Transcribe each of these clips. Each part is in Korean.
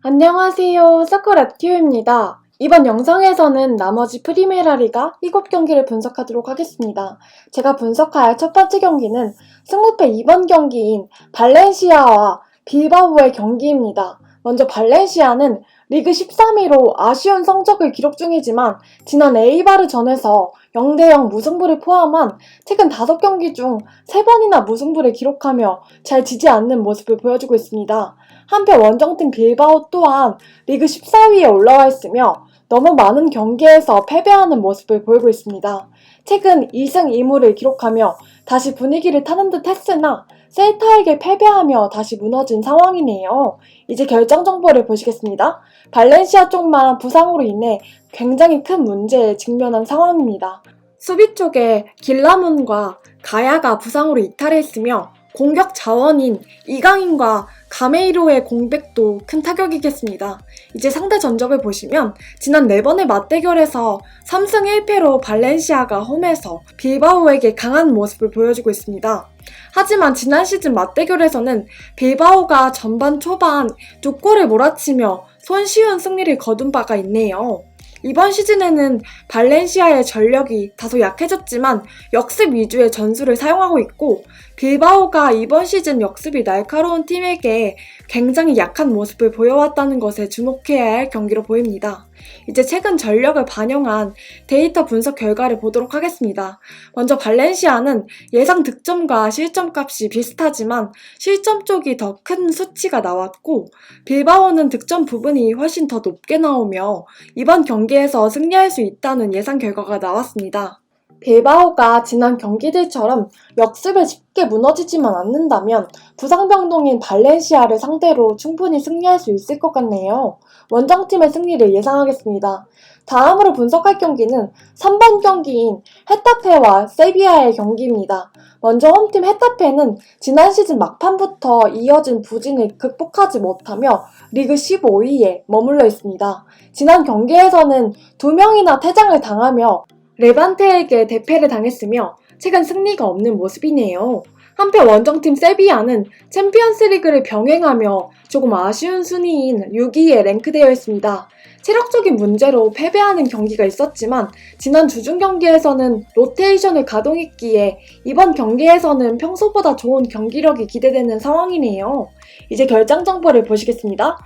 안녕하세요. 서클랩튜입니다. 이번 영상에서는 나머지 프리메라리가 7경기를 분석하도록 하겠습니다. 제가 분석할 첫 번째 경기는 승부패 2번 경기인 발렌시아와 빌바오의 경기입니다. 먼저 발렌시아는 리그 13위로 아쉬운 성적을 기록 중이지만 지난 에이바르전에서 0대0 무승부를 포함한 최근 5경기 중 3번이나 무승부를 기록하며 잘 지지 않는 모습을 보여주고 있습니다. 한편 원정팀 빌바오 또한 리그 14위에 올라와 있으며 너무 많은 경기에서 패배하는 모습을 보이고 있습니다. 최근 2승 2무를 기록하며 다시 분위기를 타는 듯 했으나 셀타에게 패배하며 다시 무너진 상황이네요. 이제 결정 정보를 보시겠습니다. 발렌시아 쪽만 부상으로 인해 굉장히 큰 문제에 직면한 상황입니다. 수비 쪽에 길라문과 가야가 부상으로 이탈했으며 공격 자원인 이강인과 가메이로의 공백도 큰 타격이겠습니다. 이제 상대 전적을 보시면 지난 4번의 맞대결에서 3승 1패로 발렌시아가 홈에서 빌바오에게 강한 모습을 보여주고 있습니다. 하지만 지난 시즌 맞대결에서는 빌바오가 전반 초반 2골을 몰아치며 손쉬운 승리를 거둔 바가 있네요. 이번 시즌에는 발렌시아의 전력이 다소 약해졌지만 역습 위주의 전술을 사용하고 있고 빌바오가 이번 시즌 역습이 날카로운 팀에게 굉장히 약한 모습을 보여왔다는 것에 주목해야 할 경기로 보입니다. 이제 최근 전력을 반영한 데이터 분석 결과를 보도록 하겠습니다. 먼저 발렌시아는 예상 득점과 실점 값이 비슷하지만 실점 쪽이 더 큰 수치가 나왔고 빌바오는 득점 부분이 훨씬 더 높게 나오며 이번 경기에서 승리할 수 있다는 예상 결과가 나왔습니다. 빌바오가 지난 경기들처럼 역습에 쉽게 무너지지만 않는다면 부상병동인 발렌시아를 상대로 충분히 승리할 수 있을 것 같네요. 원정팀의 승리를 예상하겠습니다. 다음으로 분석할 경기는 3번 경기인 헤타페와 세비야의 경기입니다. 먼저 홈팀 헤타페는 지난 시즌 막판부터 이어진 부진을 극복하지 못하며 리그 15위에 머물러 있습니다. 지난 경기에서는 2명이나 퇴장을 당하며 레반테에게 대패를 당했으며 최근 승리가 없는 모습이네요. 한편 원정팀 세비야는 챔피언스리그를 병행하며 조금 아쉬운 순위인 6위에 랭크되어 있습니다. 체력적인 문제로 패배하는 경기가 있었지만 지난 주중 경기에서는 로테이션을 가동했기에 이번 경기에서는 평소보다 좋은 경기력이 기대되는 상황이네요. 이제 결장 정보를 보시겠습니다.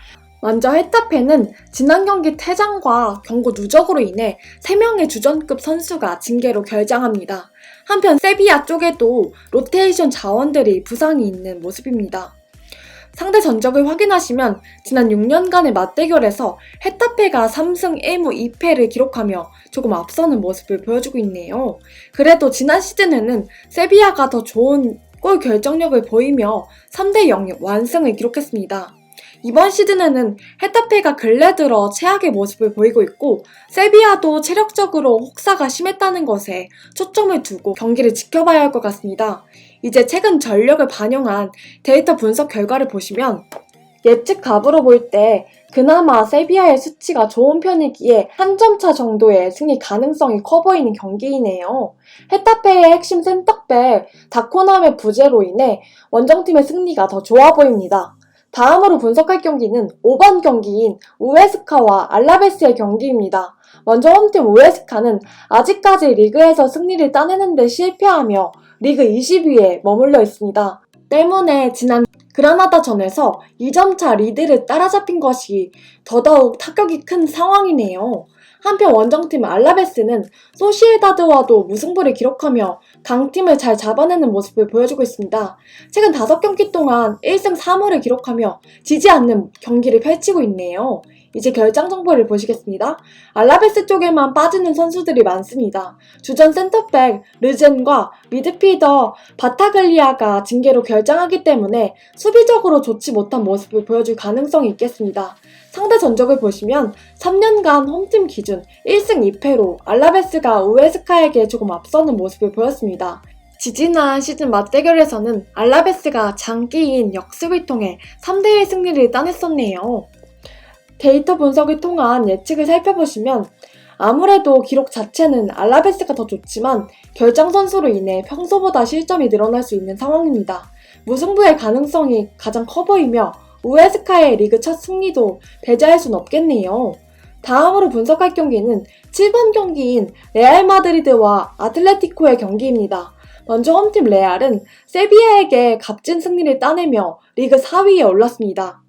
먼저 헤타페는 지난 경기 퇴장과 경고 누적으로 인해 3명의 주전급 선수가 징계로 결장합니다. 한편 세비야 쪽에도 로테이션 자원들이 부상이 있는 모습입니다. 상대 전적을 확인하시면 지난 6년간의 맞대결에서 헤타페가 3승 1무 2패를 기록하며 조금 앞서는 모습을 보여주고 있네요. 그래도 지난 시즌에는 세비야가 더 좋은 골 결정력을 보이며 3대0 완승을 기록했습니다. 이번 시즌에는 헤타페가 근래 들어 최악의 모습을 보이고 있고 세비야도 체력적으로 혹사가 심했다는 것에 초점을 두고 경기를 지켜봐야 할 것 같습니다. 이제 최근 전력을 반영한 데이터 분석 결과를 보시면 예측 값으로 볼 때 그나마 세비야의 수치가 좋은 편이기에 한 점 차 정도의 승리 가능성이 커 보이는 경기이네요. 헤타페의 핵심 센터백 다코남의 부재로 인해 원정팀의 승리가 더 좋아 보입니다. 다음으로 분석할 경기는 5번 경기인 우에스카와 알라베스의 경기입니다. 먼저 홈팀 우에스카는 아직까지 리그에서 승리를 따내는 데 실패하며 리그 20위에 머물러 있습니다. 때문에 지난 그라나다전에서 2점차 리드를 따라잡힌 것이 더더욱 타격이 큰 상황이네요. 한편 원정팀 알라베스는 소시에다드와도 무승부를 기록하며 강팀을 잘 잡아내는 모습을 보여주고 있습니다. 최근 5경기 동안 1승 3무를 기록하며 지지 않는 경기를 펼치고 있네요. 이제 결장 정보를 보시겠습니다. 알라베스 쪽에만 빠지는 선수들이 많습니다. 주전 센터백 르젠과 미드필더 바타글리아가 징계로 결장하기 때문에 수비적으로 좋지 못한 모습을 보여줄 가능성이 있겠습니다. 상대 전적을 보시면 3년간 홈팀 기준 1승 2패로 알라베스가 우에스카에게 조금 앞서는 모습을 보였습니다. 지지난 시즌 맞대결에서는 알라베스가 장기인 역습을 통해 3대1 승리를 따냈었네요. 데이터 분석을 통한 예측을 살펴보시면 아무래도 기록 자체는 알라베스가 더 좋지만 결장 선수로 인해 평소보다 실점이 늘어날 수 있는 상황입니다. 무승부의 가능성이 가장 커 보이며 우에스카의 리그 첫 승리도 배제할 순 없겠네요. 다음으로 분석할 경기는 7번 경기인 레알 마드리드와 아틀레티코의 경기입니다. 먼저 홈팀 레알은 세비야에게 값진 승리를 따내며 리그 4위에 올랐습니다.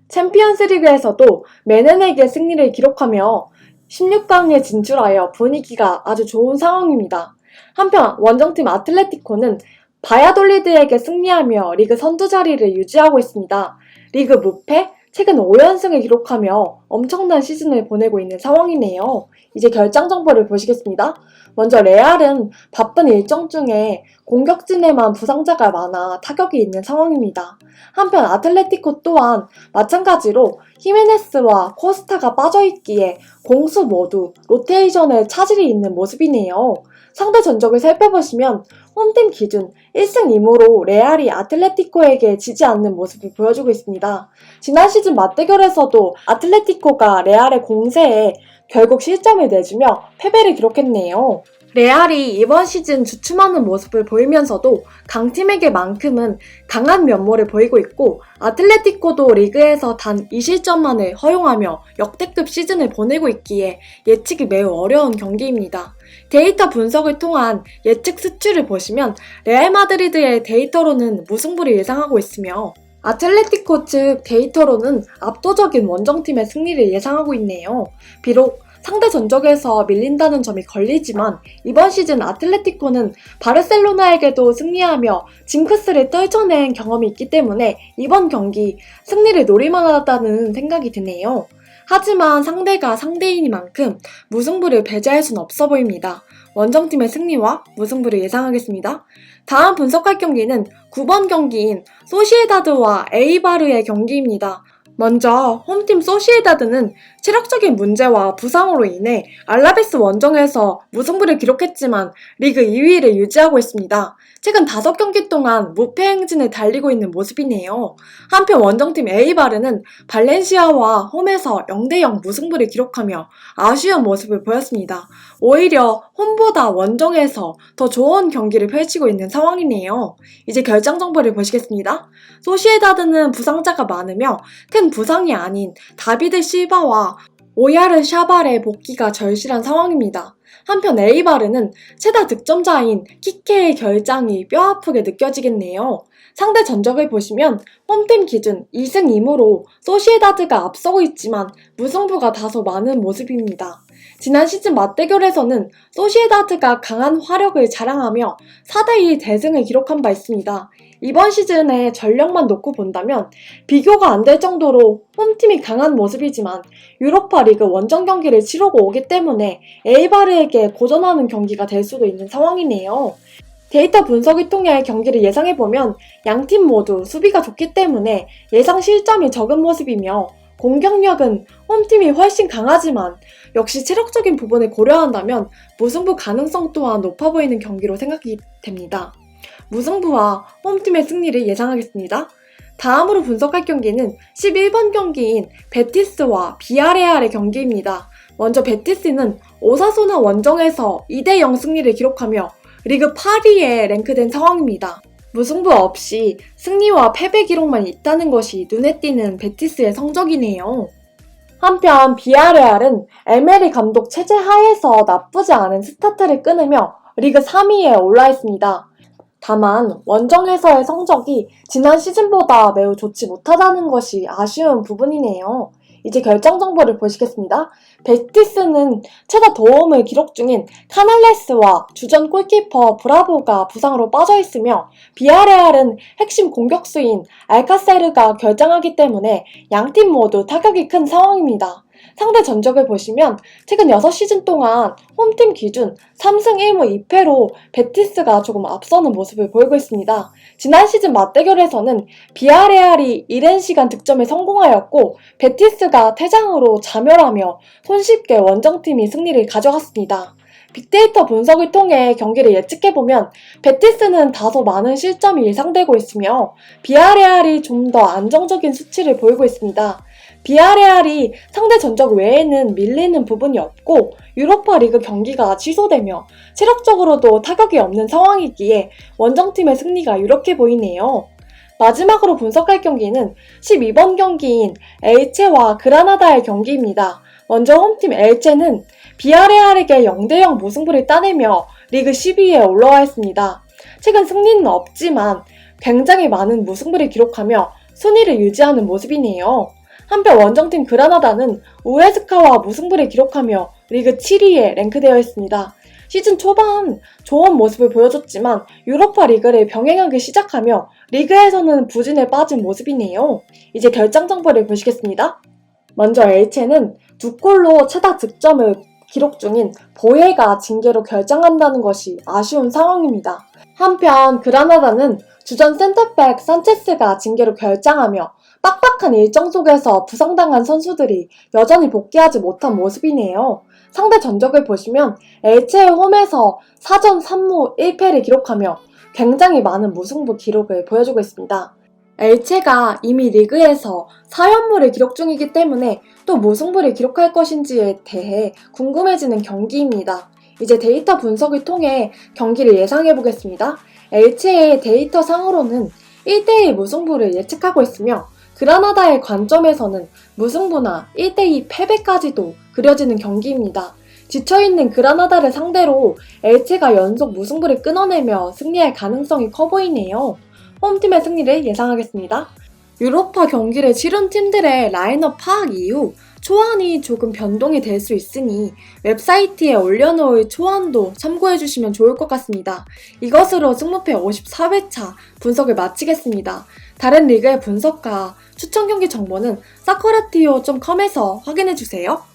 챔피언스 리그에서도 메넨에게 승리를 기록하며 16강에 진출하여 분위기가 아주 좋은 상황입니다. 한편 원정팀 아틀레티코는 바야돌리드에게 승리하며 리그 선두 자리를 유지하고 있습니다. 리그 무패, 최근 5연승을 기록하며 엄청난 시즌을 보내고 있는 상황이네요. 이제 결장 정보를 보시겠습니다. 먼저 레알은 바쁜 일정 중에 공격진에만 부상자가 많아 타격이 있는 상황입니다. 한편 아틀레티코 또한 마찬가지로 히메네스와 코스타가 빠져있기에 공수 모두 로테이션에 차질이 있는 모습이네요. 상대 전적을 살펴보시면 홈팀 기준 1승 2무로 레알이 아틀레티코에게 지지 않는 모습을 보여주고 있습니다. 지난 시즌 맞대결에서도 아틀레티코가 레알의 공세에 결국 실점을 내주며 패배를 기록했네요. 레알이 이번 시즌 주춤하는 모습을 보이면서도 강팀에게만큼은 강한 면모를 보이고 있고 아틀레티코도 리그에서 단 2실점만을 허용하며 역대급 시즌을 보내고 있기에 예측이 매우 어려운 경기입니다. 데이터 분석을 통한 예측 수치를 보시면 레알 마드리드의 데이터로는 무승부를 예상하고 있으며 아틀레티코 측 데이터로는 압도적인 원정팀의 승리를 예상하고 있네요. 비록 상대 전적에서 밀린다는 점이 걸리지만 이번 시즌 아틀레티코는 바르셀로나에게도 승리하며 징크스를 떨쳐낸 경험이 있기 때문에 이번 경기 승리를 노릴만하다는 생각이 드네요. 하지만 상대가 상대이니만큼 무승부를 배제할 순 없어 보입니다. 원정팀의 승리와 무승부를 예상하겠습니다. 다음 분석할 경기는 9번 경기인 소시에다드와 에이바르의 경기입니다. 먼저 홈팀 소시에다드는 체력적인 문제와 부상으로 인해 알라베스 원정에서 무승부를 기록했지만 리그 2위를 유지하고 있습니다. 최근 5경기 동안 무패 행진을 달리고 있는 모습이네요. 한편 원정팀 에이바르는 발렌시아와 홈에서 0대0 무승부를 기록하며 아쉬운 모습을 보였습니다. 오히려 홈보다 원정에서 더 좋은 경기를 펼치고 있는 상황이네요. 이제 결장 정보를 보시겠습니다. 소시에다드는 부상자가 많으며 큰 부상이 아닌 다비드 실바와 오야르 샤발의 복귀가 절실한 상황입니다. 한편 에이바르는 최다 득점자인 키케의 결장이 뼈아프게 느껴지겠네요. 상대 전적을 보시면 홈팀 기준 2승 2무로 소시에다드가 앞서고 있지만 무승부가 다소 많은 모습입니다. 지난 시즌 맞대결에서는 소시에다드가 강한 화력을 자랑하며 4대2 대승을 기록한 바 있습니다. 이번 시즌의 전력만 놓고 본다면 비교가 안 될 정도로 홈팀이 강한 모습이지만 유로파 리그 원정 경기를 치르고 오기 때문에 에이바르에게 고전하는 경기가 될 수도 있는 상황이네요. 데이터 분석을 통해 경기를 예상해보면 양팀 모두 수비가 좋기 때문에 예상 실점이 적은 모습이며 공격력은 홈팀이 훨씬 강하지만 역시 체력적인 부분을 고려한다면 무승부 가능성 또한 높아 보이는 경기로 생각이 됩니다. 무승부와 홈팀의 승리를 예상하겠습니다. 다음으로 분석할 경기는 11번 경기인 베티스와 비아레알의 경기입니다. 먼저 베티스는 오사소나 원정에서 2대0 승리를 기록하며 리그 8위에 랭크된 상황입니다. 무승부 없이 승리와 패배 기록만 있다는 것이 눈에 띄는 베티스의 성적이네요. 한편 비아레알은 에메리 감독 체제 하에서 나쁘지 않은 스타트를 끊으며 리그 3위에 올라 있습니다. 다만 원정에서의 성적이 지난 시즌보다 매우 좋지 못하다는 것이 아쉬운 부분이네요. 이제 결정 정보를 보시겠습니다. 베티스는 최다 도움을 기록 중인 카날레스와 주전 골키퍼 브라보가 부상으로 빠져있으며 비아레알은 핵심 공격수인 알카세르가 결장하기 때문에 양팀 모두 타격이 큰 상황입니다. 상대 전적을 보시면 최근 6시즌 동안 홈팀 기준 3승 1무 2패로 베티스가 조금 앞서는 모습을 보이고 있습니다. 지난 시즌 맞대결에서는 비아레알이 이른 시간 득점에 성공하였고 베티스가 퇴장으로 자멸하며 손쉽게 원정팀이 승리를 가져갔습니다. 빅데이터 분석을 통해 경기를 예측해보면 베티스는 다소 많은 실점이 예상되고 있으며 비아레알이 좀 더 안정적인 수치를 보이고 있습니다. 비아레알이 상대 전적 외에는 밀리는 부분이 없고 유로파 리그 경기가 취소되며 체력적으로도 타격이 없는 상황이기에 원정팀의 승리가 유력해 보이네요. 마지막으로 분석할 경기는 12번 경기인 엘체와 그라나다의 경기입니다. 먼저 홈팀 엘체는 비아레알에게 0대0 무승부를 따내며 리그 10위에 올라와 있습니다. 최근 승리는 없지만 굉장히 많은 무승부를 기록하며 순위를 유지하는 모습이네요. 한편 원정팀 그라나다는 우에스카와 무승부를 기록하며 리그 7위에 랭크되어 있습니다. 시즌 초반 좋은 모습을 보여줬지만 유로파 리그를 병행하기 시작하며 리그에서는 부진에 빠진 모습이네요. 이제 결장정보를 보시겠습니다. 먼저 엘체는 2골로 최다 득점을 기록 중인 보예가 징계로 결장한다는 것이 아쉬운 상황입니다. 한편 그라나다는 주전 센터백 산체스가 징계로 결장하며 빡빡한 일정 속에서 부상당한 선수들이 여전히 복귀하지 못한 모습이네요. 상대 전적을 보시면 엘체의 홈에서 4전 3무 1패를 기록하며 굉장히 많은 무승부 기록을 보여주고 있습니다. 엘체가 이미 리그에서 4연무를 기록 중이기 때문에 또 무승부를 기록할 것인지에 대해 궁금해지는 경기입니다. 이제 데이터 분석을 통해 경기를 예상해 보겠습니다. 엘체의 데이터 상으로는 1대1 무승부를 예측하고 있으며 그라나다의 관점에서는 무승부나 1대2 패배까지도 그려지는 경기입니다. 지쳐있는 그라나다를 상대로 엘체가 연속 무승부를 끊어내며 승리할 가능성이 커 보이네요. 홈팀의 승리를 예상하겠습니다. 유로파 경기를 치른 팀들의 라인업 파악 이후 초안이 조금 변동이 될 수 있으니 웹사이트에 올려놓을 초안도 참고해주시면 좋을 것 같습니다. 이것으로 승무패 54회차 분석을 마치겠습니다. 다른 리그의 분석과 추천 경기 정보는 사커라티오.com에서 확인해주세요.